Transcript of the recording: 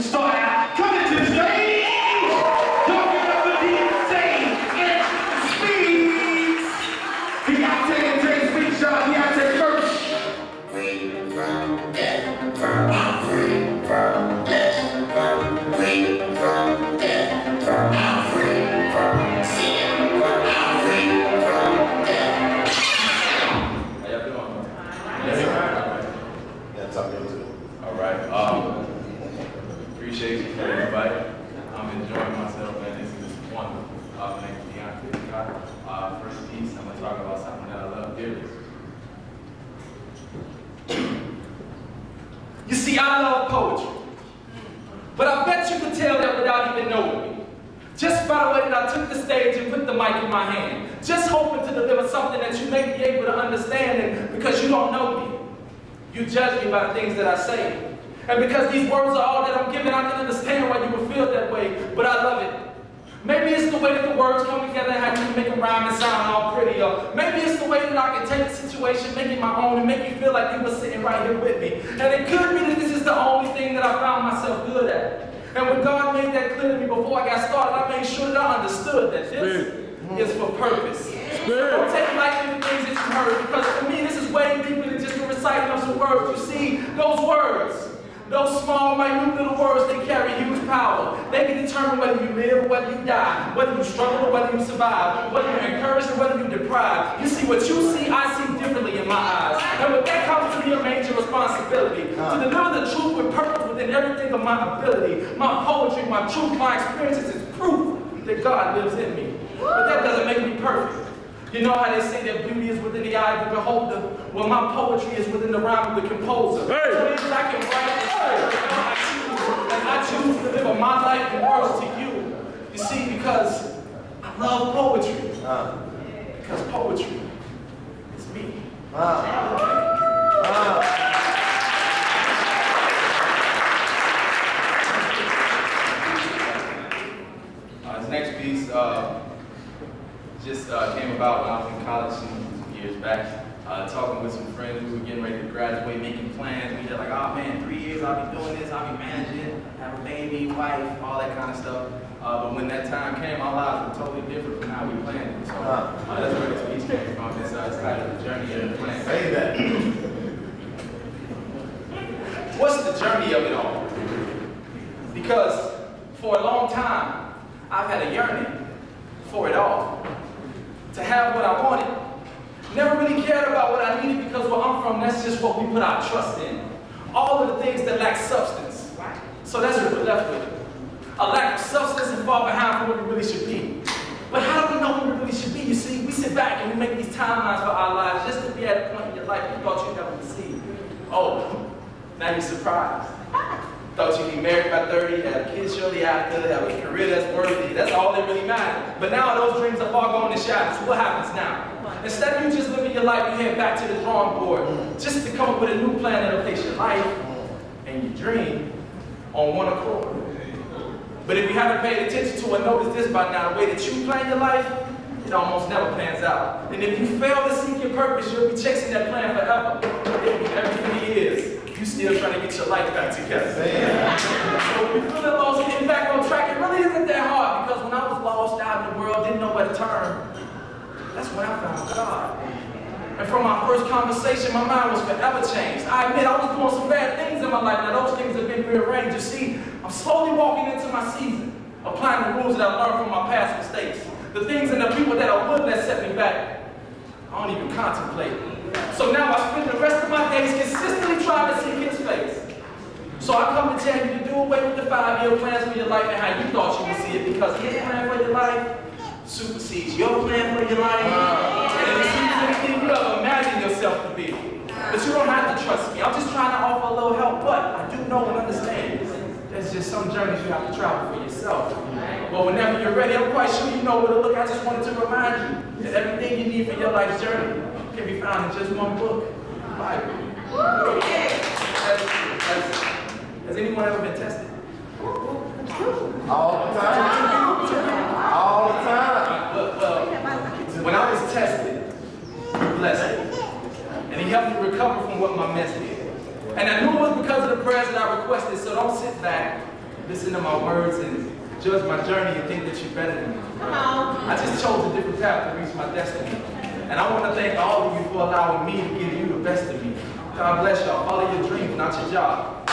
start out coming to the stage. Talking about the insane and speeds. Deonte and Jay's big shot. Deonte first. Appreciate you for the invite. I'm enjoying myself, man. This is wonderful. My name is Deonte Scott. First piece, I'm going to talk about something that I love dearly. You see, I love poetry. But I bet you could tell that without even knowing me. Just by the way that I took the stage and put the mic in my hand. Just hoping to deliver something that you may be able to understand, and because you don't know me. You judge me by the things that I say. And because these words are all that I'm giving, I can understand why you would feel that way, but I love it. Maybe it's the way that the words come together and how you make them rhyme and sound all pretty. Or maybe it's the way that I can take a situation, make it my own, and make you feel like you were sitting right here with me. And it could be that this is the only thing that I found myself good at. And when God made that clear to me before I got started, I made sure that I understood that this is for purpose. Don't take lightly the things that you heard, because for me this is way deeper than just the reciting of some words. You see, those words, those small, minute little words, they carry huge power. They can determine whether you live or whether you die, whether you struggle or whether you survive, whether you're encouraged or whether you're deprived. You see, what you see, I see differently in my eyes. And with that comes to be a major responsibility. To deliver the truth with purpose within everything of my ability. My poetry, my truth, my experiences is proof that God lives in me. But that doesn't make me perfect. You know how they say that beauty is within the eye of the beholder? Well, my poetry is within the rhyme of the composer. So it means I can write and I choose to deliver my life and words to you. You see, because I love poetry. Because poetry is me. This next piece just came about when I was in college some years back, talking with some friends. We were getting ready to graduate, making plans. We were like, oh man, 3 years I'll be doing this, I'll be managing, have a baby, wife, all that kind of stuff. But when that time came, our lives were totally different from how we planned it. So that's where this piece came from. It's titled The Journey of the Plan. Say that. What's the journey of it all? Because for a long time, I've had a yearning for it all. To have what I wanted. Never really cared about what I needed, because where I'm from, that's just what we put our trust in. All of the things that lack substance. So that's what we're left with. A lack of substance and far behind from what we really should be. But how do we know what we really should be? You see, we sit back and we make these timelines for our lives just to be at a point in your life you thought you'd never see. Oh, now you're surprised. Thought you'd be married by 30, have kids shortly after, have a career that's worthy. That's all that really matters. But now those dreams are far gone in the shadows. So what happens now? Instead of you just living your life, you head back to the drawing board just to come up with a new plan that'll place your life and your dream on one accord. But if you haven't paid attention to or noticed this by now, the way that you plan your life, it almost never plans out. And if you fail to seek your purpose, you'll be chasing that plan forever. It'll be every 3 years. You still trying to get your life back together. So if you're feeling lost, getting back on track, it really isn't that hard, because when I was lost out in the world, didn't know where to turn, that's when I found God. And from my first conversation, my mind was forever changed. I admit I was doing some bad things in my life. Now those things have been rearranged. You see, I'm slowly walking into my season, applying the rules that I learned from my past mistakes. The things and the people that I would let set me back, I don't even contemplate. So now I spend the rest of my days consistently trying to seek His face. So I come to tell you to do away with the 5-year plans for your life and how you thought you would see it, because His plan for your life supersedes your plan for your life. And it exceeds anything you ever imagined yourself to be. But you don't have to trust me. I'm just trying to offer a little help. But I do know and understand there's just some journeys you have to travel for yourself. But whenever you're ready, I'm quite sure you know where to look. I just wanted to remind you that everything you need for your life's journey can be found in just one book, the Bible. Has anyone ever been tested? All the time. All the time. Well, when I was tested, He blessed me. And He helped me recover from what my mess did. And I knew it was because of the prayers that I requested, so don't sit back listen to my words and judge my journey and think that you're better than me. I just chose a different path to reach my destiny. And I want to thank all of you for allowing me to give you the best of me. God bless y'all. Follow your dreams, not your job.